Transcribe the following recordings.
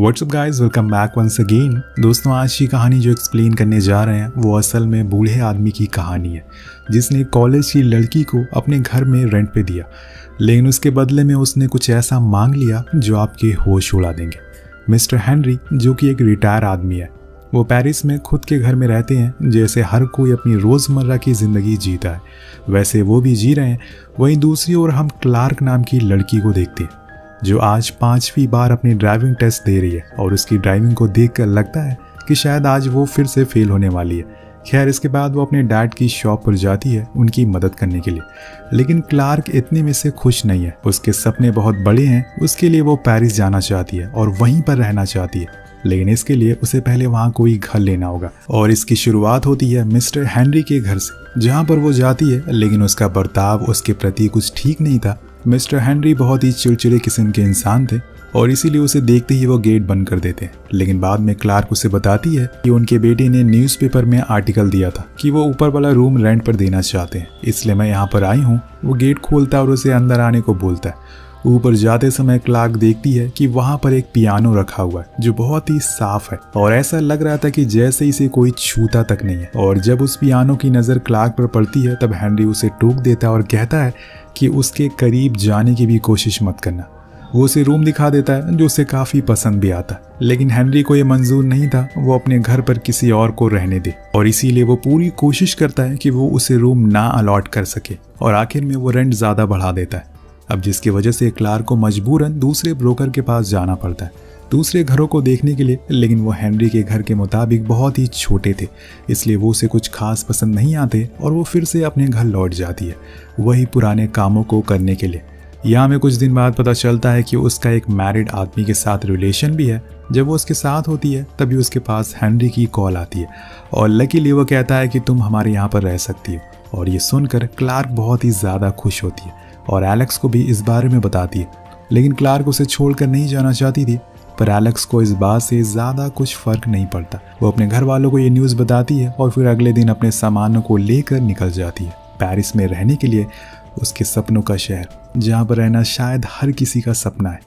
WhatsApp guys, welcome back once again. दोस्तों, आज की कहानी जो एक्सप्लेन करने जा रहे हैं वो असल में बूढ़े आदमी की कहानी है जिसने कॉलेज की लड़की को अपने घर में रेंट पे दिया, लेकिन उसके बदले में उसने कुछ ऐसा मांग लिया जो आपके होश उड़ा देंगे। मिस्टर हेनरी, जो कि एक रिटायर आदमी है, वो पेरिस में खुद के घर में रहते हैं। जैसे हर कोई अपनी रोज़मर्रा की ज़िंदगी जीता है वैसे वो भी जी रहे हैं। वहीं दूसरी ओर हम क्लार्क नाम की लड़की को देखते हैं जो आज 5वीं बार अपनी ड्राइविंग टेस्ट दे रही है और उसकी ड्राइविंग को देखकर लगता है कि शायद आज वो फिर से फेल होने वाली है। खैर, इसके बाद वो अपने डैड की शॉप पर जाती है उनकी मदद करने के लिए, लेकिन क्लार्क इतने में से खुश नहीं है। उसके सपने बहुत बड़े हैं, उसके लिए वो पेरिस जाना चाहती है और वहीं पर रहना चाहती है, लेकिन इसके लिए उसे पहले वहाँ कोई घर लेना होगा। और इसकी शुरुआत होती है मिस्टर हेनरी के घर से, जहाँ पर वो जाती है, लेकिन उसका बर्ताव उसके प्रति कुछ ठीक नहीं था। मिस्टर हेनरी बहुत ही चिड़चिड़े किस्म के इंसान थे और इसीलिए उसे देखते ही वो गेट बंद कर देते हैं। लेकिन बाद में क्लार्क उसे बताती है कि उनके बेटे ने न्यूज़पेपर में आर्टिकल दिया था कि वो ऊपर वाला रूम रेंट पर देना चाहते हैं, इसलिए मैं यहाँ पर आई हूँ। वो गेट खोलता है और उसे अंदर आने को बोलता है। ऊपर जाते समय क्लार्क देखती है कि वहाँ पर एक पियानो रखा हुआ है जो बहुत ही साफ है और ऐसा लग रहा था कि जैसे इसे कोई छूता तक नहीं है। और जब उस पियानो की नज़र क्लार्क पर पड़ती है तब हेनरी उसे टोक देता है और कहता है कि उसके करीब जाने की भी कोशिश मत करना। वो उसे रूम दिखा देता है जो उसे काफ़ी पसंद भी आता है, लेकिन हेनरी को ये मंजूर नहीं था वो अपने घर पर किसी और को रहने दे और इसीलिए वो पूरी कोशिश करता है कि वो उसे रूम ना अलॉट कर सके और आखिर में वो रेंट ज़्यादा बढ़ा देता है। अब जिसकी वजह से क्लार्क को मजबूरन दूसरे ब्रोकर के पास जाना पड़ता है दूसरे घरों को देखने के लिए, लेकिन वो हेनरी के घर के मुताबिक बहुत ही छोटे थे, इसलिए वो उसे कुछ खास पसंद नहीं आते और वो फिर से अपने घर लौट जाती है वही पुराने कामों को करने के लिए। यहाँ में कुछ दिन बाद पता चलता है कि उसका एक मैरिड आदमी के साथ रिलेशन भी है। जब वो उसके साथ होती है तभी उसके पास हेनरी की कॉल आती है और लकीली वो कहता है कि तुम हमारे यहाँ पर रह सकती हो। और ये सुनकर क्लार्क बहुत ही ज़्यादा खुश होती है और एलेक्स को भी इस बारे में बताती है, लेकिन क्लार्क उसे छोड़कर नहीं जाना चाहती थी। पर एलेक्स को इस बात से ज़्यादा कुछ फ़र्क नहीं पड़ता। वो अपने घर वालों को ये न्यूज़ बताती है और फिर अगले दिन अपने सामानों को लेकर निकल जाती है पेरिस में रहने के लिए, उसके सपनों का शहर जहाँ पर रहना शायद हर किसी का सपना है।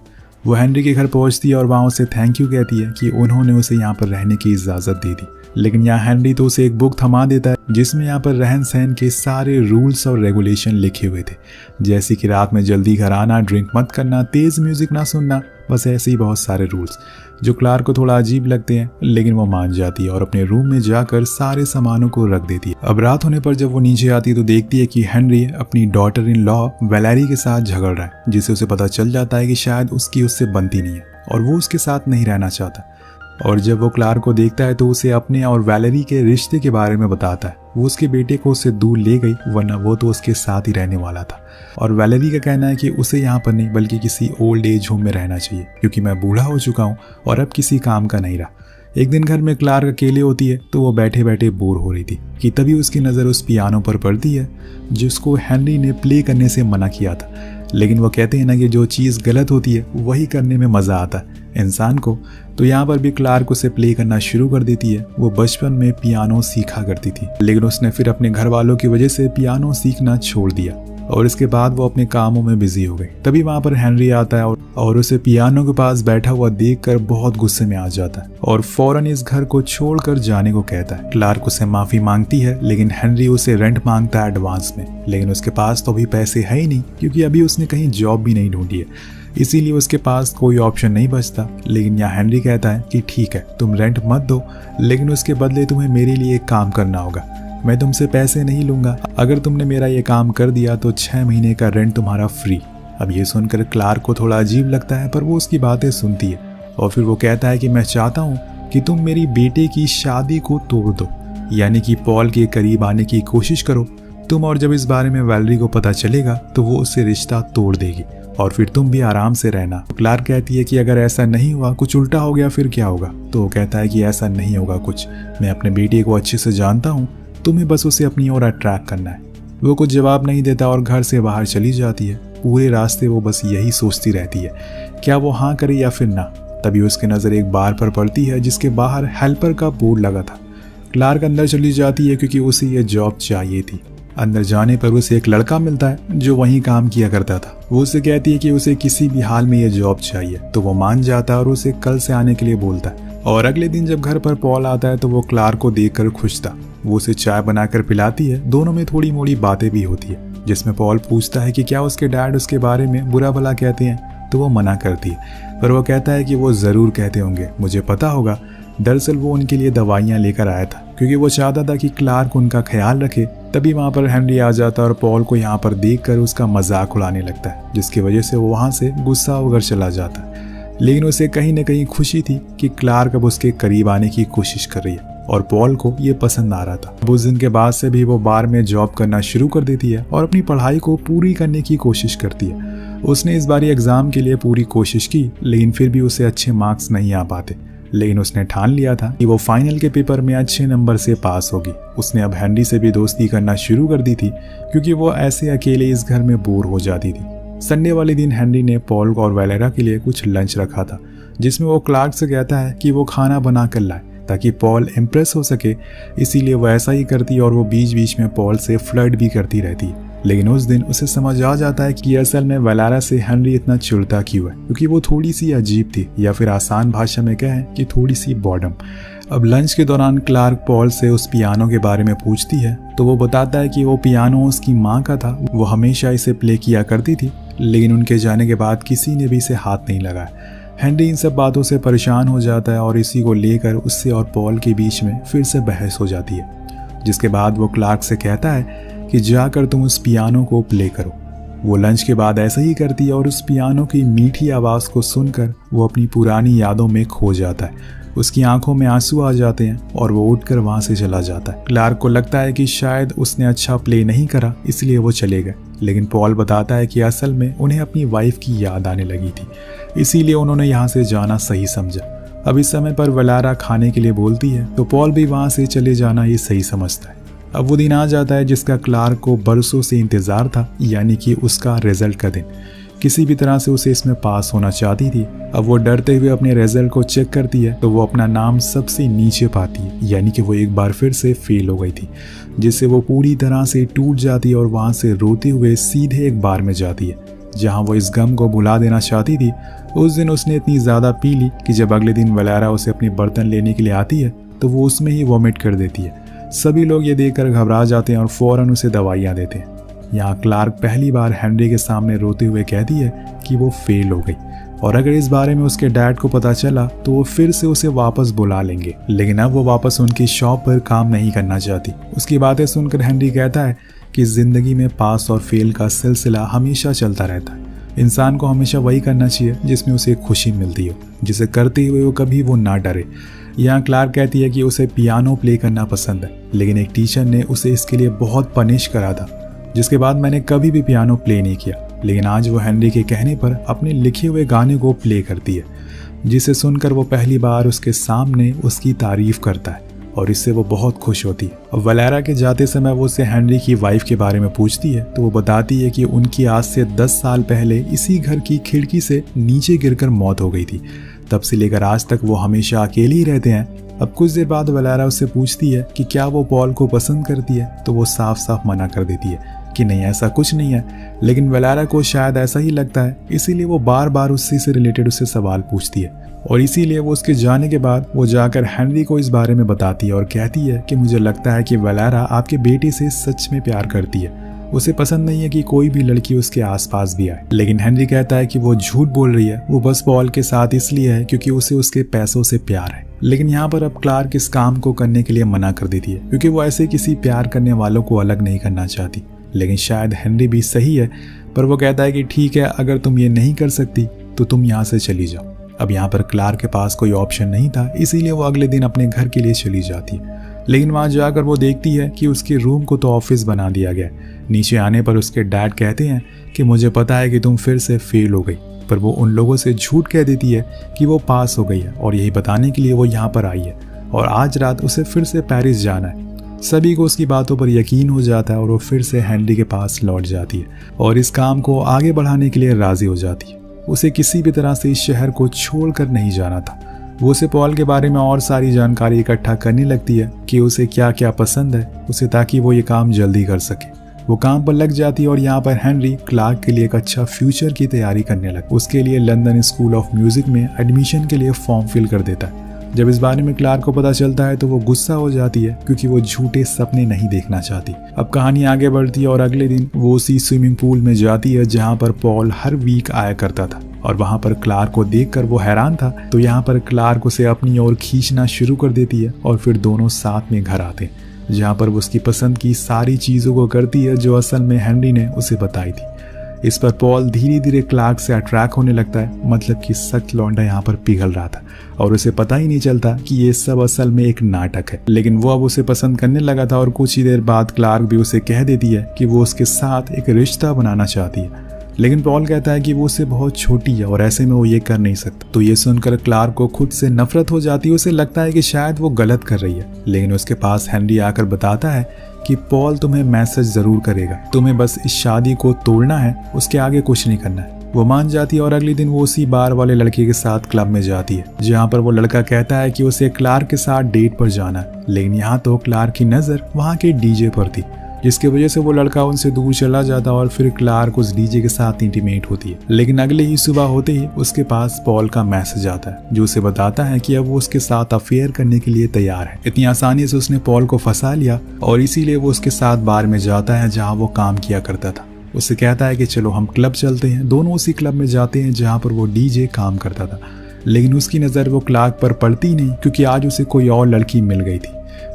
वो हेनरी के घर पहुँचती है और वहाँ उसे थैंक यू कहती है कि उन्होंने उसे यहाँ पर रहने की इजाज़त दे दी। लेकिन यहाँ हेनरी तो उसे एक बुक थमा देता है जिसमें यहाँ पर रहन सहन के सारे रूल्स और रेगुलेशन लिखे हुए थे, जैसे कि रात में जल्दी घर आना, ड्रिंक मत करना, तेज़ म्यूज़िक ना सुनना, बस ऐसे ही बहुत सारे रूल्स जो क्लार्क को थोड़ा अजीब लगते हैं, लेकिन वो मान जाती है और अपने रूम में जाकर सारे सामानों को रख देती है। अब रात होने पर जब वो नीचे आती है तो देखती है कि हेनरी अपनी डॉटर इन लॉ वैलेरी के साथ झगड़ रहा है, जिससे उसे पता चल जाता है कि शायद उसकी उससे बनती नहीं है और वो उसके साथ नहीं रहना चाहता। और जब वो क्लार्क को देखता है तो उसे अपने और वैलेरी के रिश्ते के बारे में बताता है। वो उसके बेटे को उससे दूर ले गई, वरना वो तो उसके साथ ही रहने वाला था। और वैलेरी का कहना है कि उसे यहाँ पर नहीं बल्कि किसी ओल्ड एज होम में रहना चाहिए, क्योंकि मैं बूढ़ा हो चुका हूँ और अब किसी काम का नहीं रहा। एक दिन घर में क्लार्क अकेले होती है तो वो बैठे बैठे बोर हो रही थी कि तभी उसकी नज़र उस पियानो पर पड़ती है जिसको हेनरी ने प्ले करने से मना किया था। लेकिन वो कहते हैं ना कि जो चीज़ गलत होती है वही करने में मज़ा आता है इंसान को। तो यहाँ पर भी क्लार्क उसे प्ले करना शुरू कर देती है। वो बचपन में पियानो सीखा करती थी, लेकिन उसने फिर अपने घर वालों की वजह से पियानो सीखना छोड़ दिया और इसके बाद वो अपने कामों में बिजी हो गई। तभी वहाँ पर हेनरी आता है और उसे पियानो के पास बैठा हुआ देखकर बहुत गुस्से में आ जाता है और फौरन इस घर को छोड़कर जाने को कहता है। क्लार्क उसे माफ़ी मांगती है, लेकिन हेनरी उसे रेंट मांगता है एडवांस में, लेकिन उसके पास तो अभी पैसे है ही नहीं, क्योंकि अभी उसने कहीं जॉब भी नहीं ढूंढी है, इसीलिए उसके पास कोई ऑप्शन नहीं बचता। लेकिन यहाँ हेनरी कहता है कि ठीक है, तुम रेंट मत दो, लेकिन उसके बदले तुम्हें मेरे लिए एक काम करना होगा। मैं तुमसे पैसे नहीं लूँगा, अगर तुमने मेरा ये काम कर दिया तो 6 महीने का रेंट तुम्हारा फ्री। अब ये सुनकर क्लार्क को थोड़ा अजीब लगता है, पर वो उसकी बातें सुनती है और फिर वो कहता है कि मैं चाहता हूँ कि तुम मेरी बेटे की शादी को तोड़ दो, यानी कि पॉल के करीब आने की कोशिश करो तुम, और जब इस बारे में वैलेरी को पता चलेगा तो वो उससे रिश्ता तोड़ देगी और फिर तुम भी आराम से रहना। क्लार्क कहती है कि अगर ऐसा नहीं हुआ, कुछ उल्टा हो गया, फिर क्या होगा? तो वो कहता है कि ऐसा नहीं होगा कुछ, मैं अपने बेटे को अच्छे से जानता हूँ, तुम्हें बस उसे अपनी ओर अट्रैक्ट करना है। वो कुछ जवाब नहीं देता और घर से बाहर चली जाती है। पूरे रास्ते वो बस यही सोचती रहती है, क्या वो हाँ करे या फिर ना। तभी उसकी नज़र एक बार पर पड़ती है जिसके बाहर हेल्पर का बोर्ड लगा था। क्लार्क अंदर चली जाती है क्योंकि उसे यह जॉब चाहिए थी। अंदर जाने पर उसे एक लड़का मिलता है जो वहीं काम किया करता था। वो उसे कहती है कि उसे किसी भी हाल में ये जॉब चाहिए, तो वो मान जाता है और उसे कल से आने के लिए बोलता है। और अगले दिन जब घर पर पॉल आता है तो वो क्लार्क को देखकर खुश था। वो उसे चाय बनाकर पिलाती है। दोनों में थोड़ी मोड़ी बातें भी होती है, जिसमें पॉल पूछता है कि क्या उसके डैड उसके बारे में बुरा भला कहते हैं, तो वो मना करती है। पर वो कहता है कि वो ज़रूर कहते होंगे, मुझे पता होगा। दरअसल वो उनके लिए दवाइयाँ लेकर आया था, क्योंकि वो चाहता था कि क्लार्क उनका ख्याल रखे। तभी वहाँ पर हेनरी आ जाता है और पॉल को यहाँ पर देखकर उसका मजाक उड़ाने लगता है, जिसकी वजह से वो वहाँ से गुस्सा होकर चला जाता है। लेकिन उसे कहीं न कहीं खुशी थी कि क्लार्क अब उसके करीब आने की कोशिश कर रही है और पॉल को ये पसंद आ रहा था। उस दिन के बाद से भी वो बार में जॉब करना शुरू कर देती है और अपनी पढ़ाई को पूरी करने की कोशिश करती है। उसने इस बारी एग्जाम के लिए पूरी कोशिश की, लेकिन फिर भी उसे अच्छे मार्क्स नहीं आ पाते। लेकिन उसने ठान लिया था कि वो फाइनल के पेपर में अच्छे नंबर से पास होगी। उसने अब हेनरी से भी दोस्ती करना शुरू कर दी थी, क्योंकि वो ऐसे अकेले इस घर में बोर हो जाती थी। संडे वाले दिन हेनरी ने पॉल और वैलेरा के लिए कुछ लंच रखा था, जिसमें वो क्लार्क से कहता है कि वो खाना बना कर लाए ताकि पॉल इम्प्रेस हो सके। इसीलिए वो ऐसा ही करती और वो बीच बीच में पॉल से फ्लर्ट भी करती रहती है। लेकिन उस दिन उसे समझ आ जाता है कि असल में वैलेरा से हेनरी इतना चिढ़ता क्यों है, क्योंकि वो थोड़ी सी अजीब थी, या फिर आसान भाषा में कहें कि थोड़ी सी बॉडम। अब लंच के दौरान क्लार्क पॉल से उस पियानो के बारे में पूछती है, तो वो बताता है कि वो पियानो उसकी माँ का था। वो हमेशा इसे प्ले किया करती थी, लेकिन उनके जाने के बाद किसी ने भी इसे हाथ नहीं लगाया। हेनरी इन सब बातों से परेशान हो जाता है और इसी को लेकर उससे और पॉल के बीच में फिर से बहस हो जाती है, जिसके बाद वो क्लार्क से कहता है कि जाकर तुम उस पियानो को प्ले करो। वो लंच के बाद ऐसा ही करती है और उस पियानो की मीठी आवाज़ को सुनकर वो अपनी पुरानी यादों में खो जाता है। उसकी आंखों में आंसू आ जाते हैं और वो उठकर वहाँ से चला जाता है। क्लार्क को लगता है कि शायद उसने अच्छा प्ले नहीं करा, इसलिए वो चले गए। लेकिन पॉल बताता है कि असल में उन्हें अपनी वाइफ की याद आने लगी थी, इसीलिए उन्होंने यहाँ से जाना सही समझा। अब इस समय पर वैलेरा खाने के लिए बोलती है, तो पॉल भी वहाँ से चले जाना ये सही समझता है। अब वो दिन आ जाता है जिसका क्लार्क को बरसों से इंतजार था, यानी कि उसका रिजल्ट का दिन। किसी भी तरह से उसे इसमें पास होना चाहती थी। अब वो डरते हुए अपने रिजल्ट को चेक करती है, तो वो अपना नाम सबसे नीचे पाती है, यानी कि वो एक बार फिर से फेल हो गई थी, जिससे वो पूरी तरह से टूट जाती है और वहाँ से रोते हुए सीधे एक बार में जाती है, जहाँ वो इस गम को भुला देना चाहती थी। उस दिन उसने इतनी ज़्यादा पी ली कि जब अगले दिन वैलेरा उसे अपनी बर्तन लेने के लिए आती है, तो वो उसमें ही वॉमिट कर देती है। सभी लोग ये देखकर घबरा जाते हैं और फौरन उसे दवाइयाँ देते हैं। यहाँ क्लार्क पहली बार हेनरी के सामने रोते हुए कहती है कि वो फेल हो गई, और अगर इस बारे में उसके डैड को पता चला तो वो फिर से उसे वापस बुला लेंगे। लेकिन अब वो वापस उनकी शॉप पर काम नहीं करना चाहती। उसकी बातें सुनकर हेनरी कहता है कि जिंदगी में पास और फेल का सिलसिला हमेशा चलता रहता है। इंसान को हमेशा वही करना चाहिए जिसमें उसे खुशी मिलती हो, जिसे करते हुए वो ना डरे। यहाँ क्लार्क कहती है कि उसे पियानो प्ले करना पसंद है, लेकिन एक टीचर ने उसे इसके लिए बहुत पनिश करा था, जिसके बाद मैंने कभी भी पियानो प्ले नहीं किया। लेकिन आज वो हेनरी के कहने पर अपने लिखे हुए गाने को प्ले करती है, जिसे सुनकर वो पहली बार उसके सामने उसकी तारीफ करता है और इससे वो बहुत खुश होती है। और वैलेरा के जाते समय वो उससे हेनरी की वाइफ के बारे में पूछती है, तो वो बताती है कि उनकी आज से 10 साल पहले इसी घर की खिड़की से नीचे गिरकर मौत हो गई थी। तब से लेकर आज तक वो हमेशा अकेले ही रहते हैं। अब कुछ देर बाद वैलेरा उससे पूछती है कि क्या वो पॉल को पसंद करती है, तो वो साफ साफ मना कर देती है कि नहीं, ऐसा कुछ नहीं है। लेकिन वैलेरा को शायद ऐसा ही लगता है, इसीलिए वो बार बार उसी से रिलेटेड उससे सवाल पूछती है, और इसीलिए वो उसके जाने के बाद वो जाकर हेनरी को इस बारे में बताती है और कहती है कि मुझे लगता है कि वैलेरा आपके बेटे से सच में प्यार करती है। उसे पसंद नहीं है कि कोई भी लड़की उसके आसपास भी आए। लेकिन हेनरी कहता है कि वो झूठ बोल रही है, वो बस पॉल के साथ इसलिए है क्योंकि उसे उसके पैसों से प्यार है। लेकिन यहाँ पर अब क्लार्क इस काम को करने के लिए मना कर देती है, क्योंकि वो ऐसे किसी प्यार करने वालों को अलग नहीं करना चाहती। लेकिन शायद हेनरी भी सही है, पर वो कहता है कि ठीक है, अगर तुम ये नहीं कर सकती तो तुम यहाँ से चली जाओ। अब यहाँ पर क्लार्क के पास कोई ऑप्शन नहीं था, इसीलिए वो अगले दिन अपने घर के लिए चली जाती है। लेकिन वहाँ जाकर वो देखती है कि उसके रूम को तो ऑफिस बना दिया गया। नीचे आने पर उसके डैड कहते हैं कि मुझे पता है कि तुम फिर से फेल हो गई, पर वो उन लोगों से झूठ कह देती है कि वो पास हो गई है, और यही बताने के लिए वो यहाँ पर आई है और आज रात उसे फिर से पेरिस जाना है। सभी को उसकी बातों पर यकीन हो जाता है और वो फिर से हेनरी के पास लौट जाती है और इस काम को आगे बढ़ाने के लिए राजी हो जाती है। उसे किसी भी तरह से इस शहर को छोड़कर नहीं जाना था। वो उसे पॉल के बारे में और सारी जानकारी इकट्ठा करने लगती है कि उसे क्या क्या पसंद है उसे, ताकि वो ये काम जल्दी कर सके। वो काम पर लग जाती है और यहाँ पर हेनरी क्लार्क के लिए एक अच्छा फ्यूचर की तैयारी करने लगा। उसके लिए लंदन स्कूल ऑफ म्यूजिक में एडमिशन के लिए फॉर्म फिल कर देता है। जब इस बारे में क्लार्क को पता चलता है तो वो गुस्सा हो जाती है क्योंकि वो झूठे सपने नहीं देखना चाहती। अब कहानी आगे बढ़ती है और अगले दिन वो उसी स्विमिंग पूल में जाती है जहाँ पर पॉल हर वीक आया करता था और वहाँ पर क्लार्क को देखकर वो हैरान था। तो यहाँ पर क्लार्क उसे अपनी ओर खींचना शुरू कर देती है और फिर दोनों साथ में घर आते हैं जहाँ पर वो उसकी पसंद की सारी चीज़ों को करती है जो असल में हेनरी ने उसे बताई थी। इस पर पॉल धीरे धीरे क्लार्क से अट्रैक्ट होने लगता है, मतलब कि सच लौंडा यहाँ पर पिघल रहा था और उसे पता ही नहीं चलता कि ये सब असल में एक नाटक है। लेकिन वो अब उसे पसंद करने लगा था और कुछ ही देर बाद क्लार्क भी उसे कह देती है कि वो उसके साथ एक रिश्ता बनाना चाहती है। लेकिन पॉल कहता है कि वो उससे बहुत छोटी है और ऐसे में वो ये कर नहीं सकता। तो ये सुनकर क्लार्क को खुद से नफरत हो जाती है। उसे लगता है कि शायद वो गलत कर रही है। लेकिन उसके पास हेनरी आकर बताता है कि पॉल तुम्हें मैसेज जरूर करेगा, तुम्हें बस इस शादी को तोड़ना है, उसके आगे कुछ नहीं करना है। वो मान जाती है और अगले दिन वो उसी बार वाले लड़के के साथ क्लब में जाती है जहाँ पर वो लड़का कहता है कि उसे क्लार्क के साथ डेट पर जाना है। लेकिन यहाँ तो क्लार्क की नज़र वहाँ के डीजे पर थी, जिसकी वजह से वो लड़का उनसे दूर चला जाता और फिर क्लार्क उस डीजे के साथ इंटीमेट होती है। लेकिन अगले ही सुबह होते ही उसके पास पॉल का मैसेज आता है जो उसे बताता है कि अब वो उसके साथ अफेयर करने के लिए तैयार है। इतनी आसानी से उसने पॉल को फंसा लिया और इसीलिए वो उसके साथ बार में जाता है जहाँ वो काम किया करता था। उससे कहता है कि चलो हम क्लब चलते हैं। दोनों उसी क्लब में जाते हैं जहाँ पर वो डीजे काम करता था। लेकिन उसकी नज़र वो क्लार्क पर पड़ती नहीं क्योंकि आज उसे कोई और लड़की मिल गई थी।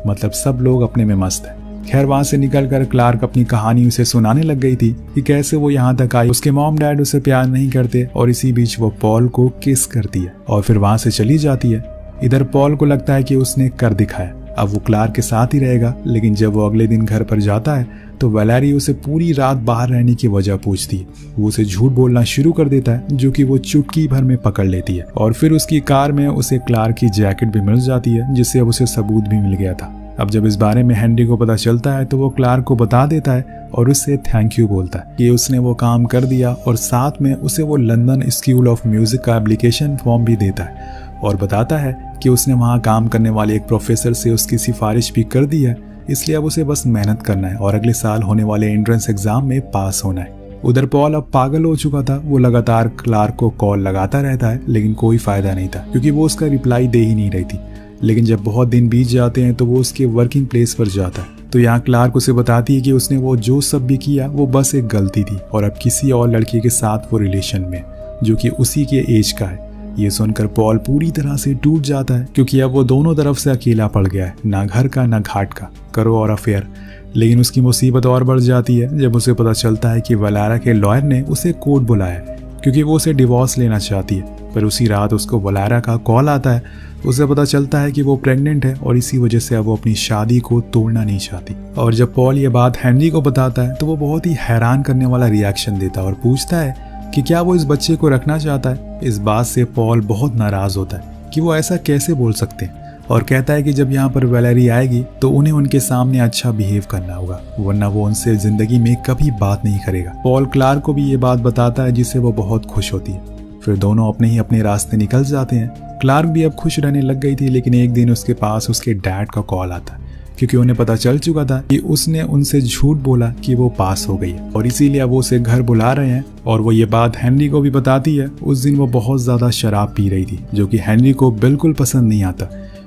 मतलब सब लोग अपने में मस्त है। खैर वहां से निकलकर क्लार्क अपनी कहानी उसे सुनाने लग गई थी कि कैसे वो यहाँ तक आई, उसके मॉम डैड उसे प्यार नहीं करते और इसी बीच वो पॉल को किस करती है और फिर वहां से चली जाती है। इधर पॉल को लगता है कि उसने कर दिखाया, अब वो क्लार्क के साथ ही रहेगा। लेकिन जब वो अगले दिन घर पर जाता है तो वैलेरी उसे पूरी रात बाहर रहने की वजह पूछती है। वो उसे झूठ बोलना शुरू कर देता है जो कि वो चुटकी भर में पकड़ लेती है और फिर उसकी कार में उसे क्लार्क की जैकेट भी मिल जाती है जिससे अब उसे सबूत भी मिल गया था। अब जब इस बारे में हेनरी को पता चलता है तो वो क्लार्क को बता देता है और उससे थैंक यू बोलता है कि उसने वो काम कर दिया और साथ में उसे वो लंदन स्कूल ऑफ म्यूजिक का एप्लीकेशन फॉर्म भी देता है और बताता है कि उसने वहाँ काम करने वाले एक प्रोफेसर से उसकी सिफारिश भी कर दी है, इसलिए अब उसे बस मेहनत करना है और अगले साल होने वाले एंट्रेंस एग्जाम में पास होना है। उधर पॉल अब पागल हो चुका था। वो लगातार क्लार्क को कॉल लगाता रहता है लेकिन कोई फायदा नहीं था क्योंकि वो उसका रिप्लाई दे ही नहीं रही थी। लेकिन जब बहुत दिन बीत जाते हैं तो वो उसके वर्किंग प्लेस पर जाता है तो यहाँ क्लार्क उसे बताती है कि उसने वो जो सब भी किया वो बस एक गलती थी और अब किसी और लड़के के साथ वो रिलेशन में जो कि उसी के एज का है। ये सुनकर पॉल पूरी तरह से टूट जाता है क्योंकि अब वो दोनों तरफ से अकेला पड़ गया है, ना घर का ना घाट का, करो और अफेयर। लेकिन उसकी मुसीबत और बढ़ जाती है जब उसे पता चलता है कि वलारा के लॉयर ने उसे कोर्ट बुलाया क्योंकि वो उसे डिवोर्स लेना चाहती है। पर उसी रात उसको वलारा का कॉल आता है। उसे पता चलता है कि वो प्रेग्नेंट है और इसी वजह से अब वो अपनी शादी को तोड़ना नहीं चाहती। और जब पॉल ये बात हेनरी को बताता है तो वो बहुत ही हैरान करने वाला रिएक्शन देता है और पूछता है कि क्या वो इस बच्चे को रखना चाहता है। इस बात से पॉल बहुत नाराज होता है कि वो ऐसा कैसे बोल सकते हैं और कहता है कि जब यहाँ पर वैलेरी आएगी तो उन्हें उनके सामने अच्छा बिहेव करना होगा वरना वो उनसे जिंदगी में कभी बात नहीं करेगा। पॉल क्लार्क को भी ये बात बताता है जिससे वो बहुत खुश होती है। फिर दोनों अपने ही अपने रास्ते निकल जाते हैं। क्लार्क भी अब खुश रहने लग गई थी लेकिन एक दिन उसके पास उसके डैड का कॉल आता है क्योंकि उन्हें पता चल चुका था कि उसने उनसे झूठ बोला कि वो पास हो गई है और इसीलिए अब वो उसे घर बुला रहे हैं। और वो ये बात हेनरी को भी बताती है। उस दिन वो बहुत ज़्यादा शराब पी रही थी जो कि हेनरी को बिल्कुल पसंद नहीं आता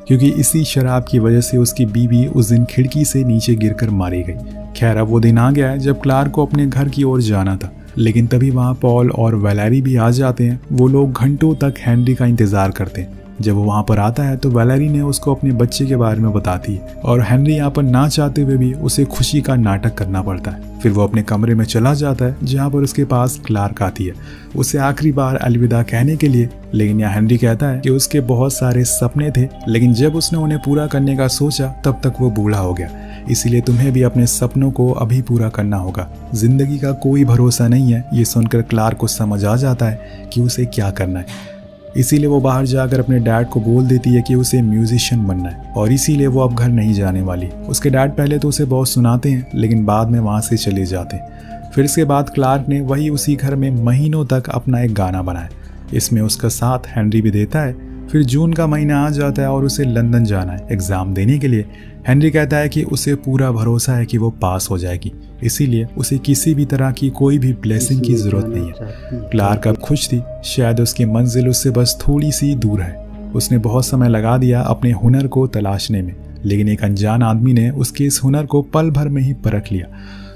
क्योंकि इसी शराब की वजह से उसकी बीवी उस दिन खिड़की से नीचे गिरकर मारी गई। खैर अब वो दिन आ गया है जब क्लार्क को अपने घर की ओर जाना था लेकिन तभी वहाँ पॉल और वैलेरी भी आ जाते हैं। वो लोग घंटों तक हेनरी का इंतजार करते हैं। जब वो वहाँ पर आता है तो वैलेरी ने उसको अपने बच्चे के बारे में बताती है और हेनरी यहाँ पर ना चाहते हुए भी उसे खुशी का नाटक करना पड़ता है। फिर वो अपने कमरे में चला जाता है जहाँ पर उसके पास क्लार्क आती है उसे आखिरी बार अलविदा कहने के लिए। लेकिन यहाँ हेनरी कहता है कि उसके बहुत सारे सपने थे लेकिन जब उसने उन्हें पूरा करने का सोचा तब तक वो बूढ़ा हो गया, इसीलिए तुम्हें भी अपने सपनों को अभी पूरा करना होगा, जिंदगी का कोई भरोसा नहीं है। ये सुनकर क्लार्क को समझ आ जाता है कि उसे क्या करना है, इसीलिए वो बाहर जाकर अपने डैड को बोल देती है कि उसे म्यूजिशियन बनना है और इसीलिए वो अब घर नहीं जाने वाली। उसके डैड पहले तो उसे बहुत सुनाते हैं लेकिन बाद में वहाँ से चले जाते हैं। फिर इसके बाद क्लार्क ने वही उसी घर में महीनों तक अपना एक गाना बनाया, इसमें उसका साथ हेनरी भी देता है। फिर जून का महीना आ जाता है और उसे लंदन जाना है एग्ज़ाम देने के लिए। हेनरी कहता है कि उसे पूरा भरोसा है कि वो पास हो जाएगी, इसीलिए उसे किसी भी तरह की कोई भी ब्लेसिंग की ज़रूरत नहीं है। क्लार्क अब खुश थी, शायद उसकी मंजिल उससे बस थोड़ी सी दूर है। उसने बहुत समय लगा दिया अपने हुनर को तलाशने में, लेकिन एक अनजान आदमी ने उसके इस हुनर को पल भर में ही परख लिया।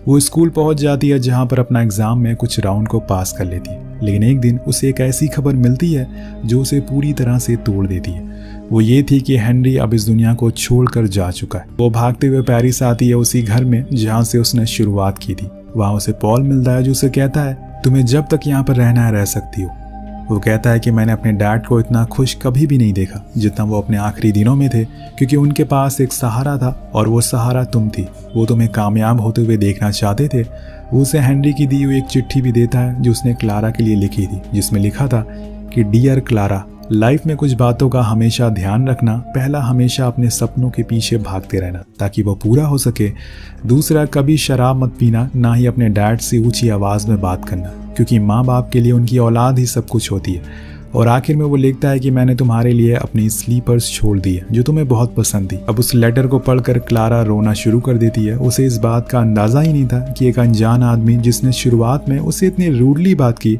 वो स्कूल पहुंच जाती है जहां पर अपना एग्ज़ाम में कुछ राउंड को पास कर लेती है, लेकिन एक दिन उसे एक ऐसी खबर मिलती है जो उसे पूरी तरह से तोड़ देती है। वो ये थी कि हेनरी अब इस दुनिया को छोड़कर जा चुका है। वो भागते हुए पेरिस आती है, उसी घर में जहाँ से उसने शुरुआत की थी। वहाँ उसे पॉल मिलता है जो उसे कहता है तुम्हें जब तक यहाँ पर रहना है रह सकती हो। वो कहता है कि मैंने अपने डैड को इतना खुश कभी भी नहीं देखा जितना वो अपने आखिरी दिनों में थे, क्योंकि उनके पास एक सहारा था और वो सहारा तुम थी। वो तुम्हें कामयाब होते हुए देखना चाहते थे। वो उसे हेनरी की दी हुई एक चिट्ठी भी देता है जो उसने क्लारा के लिए लिखी थी, जिसमें लिखा था कि डियर क्लारा, लाइफ में कुछ बातों का हमेशा ध्यान रखना। पहला, हमेशा अपने सपनों के पीछे भागते रहना ताकि वो पूरा हो सके। दूसरा, कभी शराब मत पीना, ना ही अपने डैड से ऊंची आवाज़ में बात करना, क्योंकि माँ बाप के लिए उनकी औलाद ही सब कुछ होती है। और आखिर में वो लिखता है कि मैंने तुम्हारे लिए अपनी स्लीपर्स छोड़ दी है जो तुम्हें बहुत पसंद थी। अब उस लेटर को पढ़कर क्लारा रोना शुरू कर देती है। उसे इस बात का अंदाज़ा ही नहीं था कि एक अनजान आदमी जिसने शुरुआत में उसे इतनी रूडली बात की,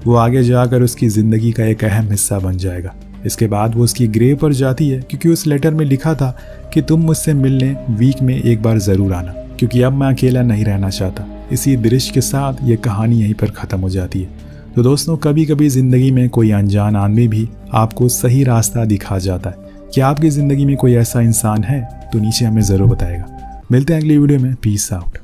वो आगे जाकर उसकी ज़िंदगी का एक अहम हिस्सा बन जाएगा। इसके बाद वो उसकी ग्रेव पर जाती है, क्योंकि उस लेटर में लिखा था कि तुम मुझसे मिलने वीक में एक बार ज़रूर आना, क्योंकि अब मैं अकेला नहीं रहना चाहता। इसी दृश्य के साथ ये कहानी यहीं पर ख़त्म हो जाती है। तो दोस्तों, कभी कभी ज़िंदगी में कोई अनजान आदमी भी आपको सही रास्ता दिखा जाता है। क्या आपकी ज़िंदगी में कोई ऐसा इंसान है? तो नीचे हमें ज़रूर बताएगा। मिलते हैं अगली वीडियो में। Peace out.